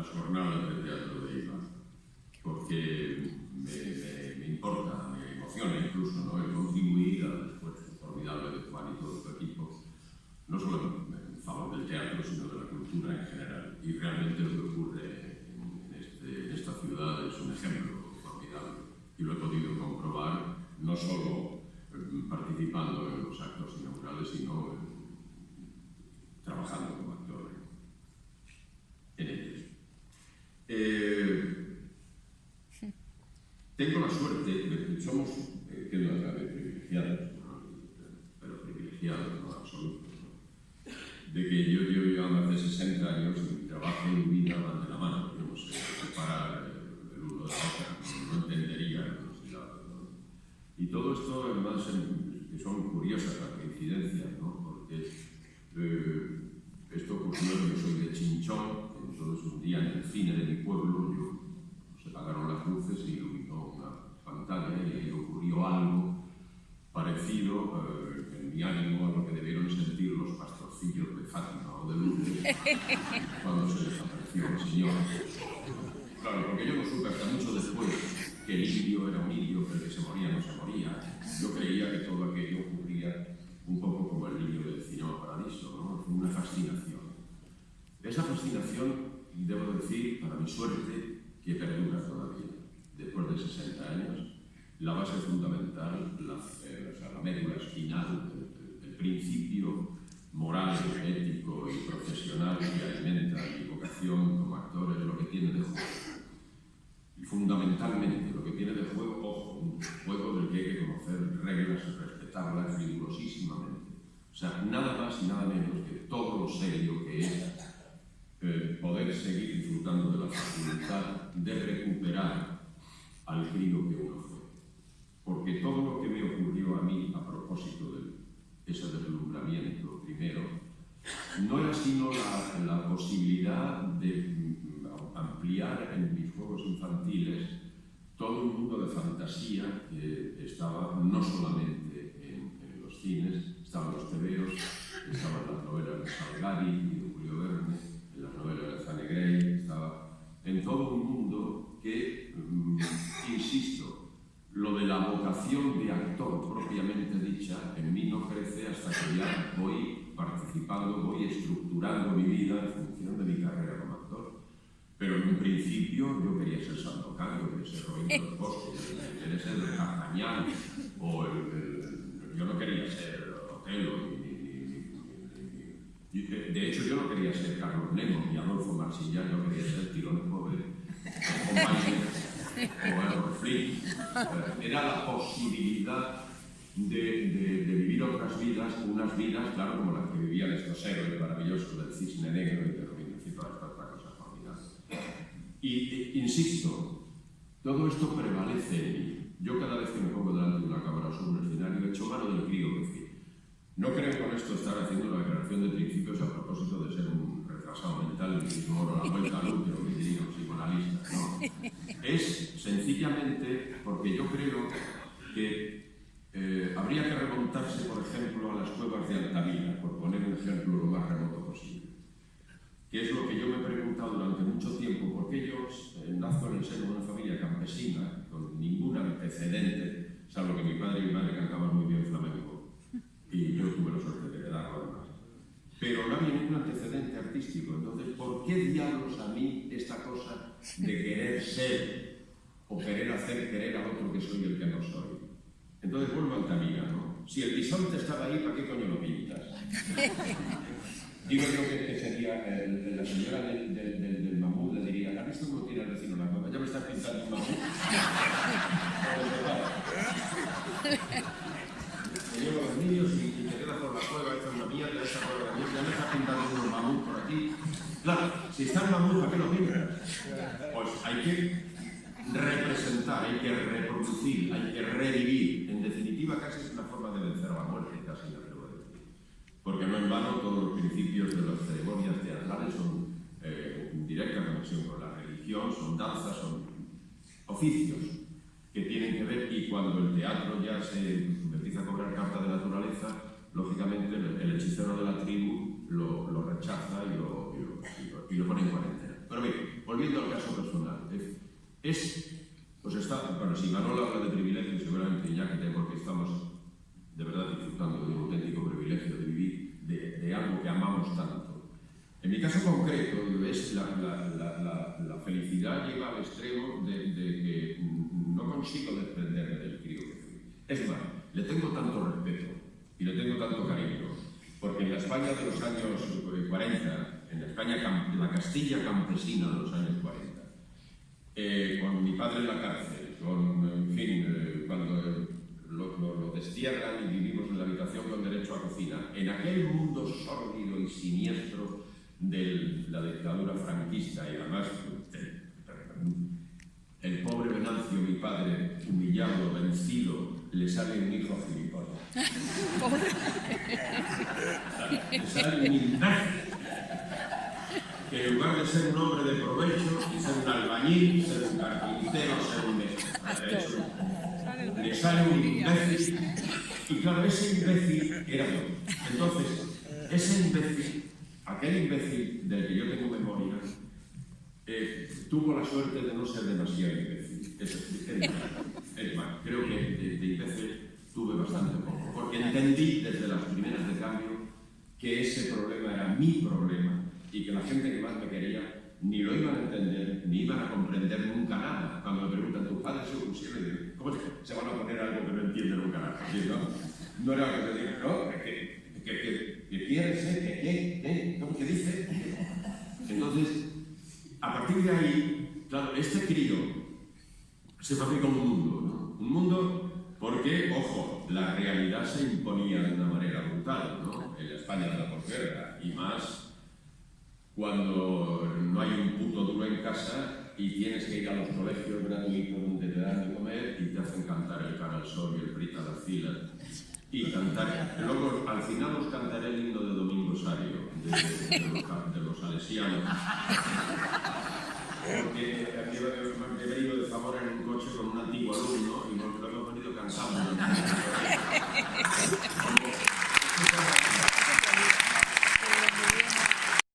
las jornadas del Teatro de Eibar, porque me importa, me emociona incluso, ¿no?, el contribuir al esfuerzo formidable de Juan y todo su equipo, no solo en favor del teatro, sino de la cultura en general. Y realmente lo que ocurre en esta ciudad es un ejemplo formidable. Y lo he podido comprobar no solo participando en los actos inaugurales, sino trabajando como actor en ellos. Tengo la suerte de que somos, que no es la de privilegiados, ¿no?, pero privilegiados, no absolutos, ¿no?, de que yo llevo ya más de 60 años y mi trabajo y mi vida van de la mano. Yo no sé separar el uno de la otra, no entendería unos y la otra, ¿no? Y todo esto, además, que son curiosas las coincidencias, ¿no?, porque esto ocurrió, yo soy de Chinchón, entonces un día en el cine de mi pueblo se apagaron las luces y iluminó una pantalla y ahí ocurrió algo parecido en mi ánimo a lo que debieron sentir los pastorcillos de Fátima o de Lourdes cuando se desapareció el Señor. Claro, porque yo no supe hasta mucho después que el indio era un indio, que el que se moría no se moría. Yo creía que todo aquello ocurría un poco como el niño del Cinema Paradiso, ¿no? Fue una fascinación. Esa fascinación, debo decir, para mi suerte, que perdura todavía. Después de 60 años, la base fundamental, la médula espinal, el principio moral, ético y profesional que alimenta mi vocación como actor es lo que tiene de juego. Y fundamentalmente lo que tiene de juego, ojo, un juego del que hay que conocer reglas y respetarlas rigurosísimamente. O sea, nada más y nada menos que todo lo serio que es poder seguir disfrutando de la facultad de recuperar al crío que uno fue. Porque todo lo que me ocurrió a mí a propósito de ese deslumbramiento primero, no era sino la posibilidad de ampliar en mis juegos infantiles todo un mundo de fantasía que estaba no solamente en los cines, estaban los tebeos, estaban las novelas de Salgari y de Julio Verne, en las novelas de Fanny Gray, estaba en todo un mundo que, insisto, lo de la vocación de actor propiamente dicha en mí no crece hasta que ya voy participando, voy estructurando mi vida en función de mi carrera como actor. Pero en un principio yo quería ser Sandokan, yo quería ser Robin de los Bosques, yo quería ser el D'Artagnan, o yo no quería ser Otelo, de hecho yo no quería ser Carlos Nemo ni Adolfo Marsillán, yo quería ser Tirón Pobre, o Errol Flynn. Era la posibilidad de vivir otras vidas, unas vidas, claro, como las que vivían estos héroes maravillosos del Cisne Negro y de Robin Hood y todas estas cosas formidables. Y insisto, todo esto prevalece en mí. Yo cada vez que me pongo delante de una cámara o sobre un escenario echo mano del crío que fui. No creo con esto estar haciendo la declaración de principios a propósito de ser un retrasado mental y mismo oro la vuelta al útero que diría un psicoanalista. No. Es sencillamente porque yo creo que habría que remontarse, por ejemplo, a las cuevas de Altamira, por poner un ejemplo lo más remoto posible. Que es lo que yo me he preguntado durante mucho tiempo, porque yo nazco en el seno de una familia campesina, con ningún antecedente, salvo que mi padre y mi madre cantaban muy bien flamenco, y yo tuve la suerte de heredarlo además. Pero no había ningún antecedente artístico, entonces, ¿por qué diablos a mí esta cosa de querer ser o querer hacer querer al otro que soy el que no soy? Entonces vuelvo a Altamira, ¿no? Si el bisonte estaba ahí, ¿para qué coño lo pintas? Digo yo que sería la señora del mamut, le diría, ¿has visto cómo tiene el vecino la cueva? ¿Ya me estás pintando un mamut? Te llevo a los niños y te quedas por la cueva, esta es una mierda, esta cueva de mierda, ya me estás pintando un mamut por aquí. Claro, si está el mamut, ¿para qué lo pintas? Pues hay que representar, hay que reproducir, hay que revivir. En definitiva, casi es una forma de vencer a la muerte, casi la atrevo a decir. Porque no en vano todos los principios de las ceremonias teatrales son en directa conexión con la religión, son danzas, son oficios que tienen que ver, y cuando el teatro ya se empieza a cobrar carta de naturaleza, lógicamente el hechicero de la tribu lo rechaza y lo pone en cuarentena. Pero bien, volviendo al caso personal, pues está, bueno, si Manol habla de privilegio, seguramente ya que porque estamos de verdad disfrutando de un auténtico privilegio de vivir de algo que amamos tanto. En mi caso concreto, es la felicidad lleva al extremo de que no consigo desprenderme del crío que fui. Es más, le tengo tanto respeto y le tengo tanto cariño, porque en la España de los años 40, en la España, la Castilla campesina de los años 40, con mi padre en la cárcel, en fin, cuando lo destierran y vivimos en la habitación con derecho a cocina, en aquel mundo sórdido y siniestro de la dictadura franquista, y además el pobre Venancio, mi padre, humillado, vencido, le sale un hijo gilipollas. Le sale un imbécil que en lugar de ser un hombre de provecho, y ser un albañil, ser un carpintero, ser un le sale un imbécil, y claro, ese imbécil era yo. Entonces, ese imbécil, aquel imbécil del que yo tengo memoria, tuvo la suerte de no ser demasiado imbécil. Es más, creo que de imbécil tuve bastante poco, porque entendí desde las primeras de cambio que ese problema era mi problema y que la gente que más me quería ni lo iban a entender, ni iban a comprender nunca nada. Cuando me preguntan, ¿tus padres se opusieron? Y digo, ¿cómo es que se van a poner algo que no entienden nunca nada? ¿Sí, no? No era lo que te digo, ¿no? ¿Qué quieres? ¿Qué? ¿Cómo que dice? Entonces, a partir de ahí, claro, este crío se fabrica un mundo, ¿no? Un mundo porque, ojo, la realidad se imponía de una manera brutal, ¿no? En la España de la posguerra, y más cuando no hay un puto duro en casa y tienes que ir a los colegios gratuitos donde te dan de comer y te hacen cantar el Canal Sol y el Brita a las filas y cantar. Luego, al final os cantaré el himno de Domingo Sario, de los salesianos. Porque he venido de Zamora en un coche con un antiguo alumno y nos lo hemos venido cantando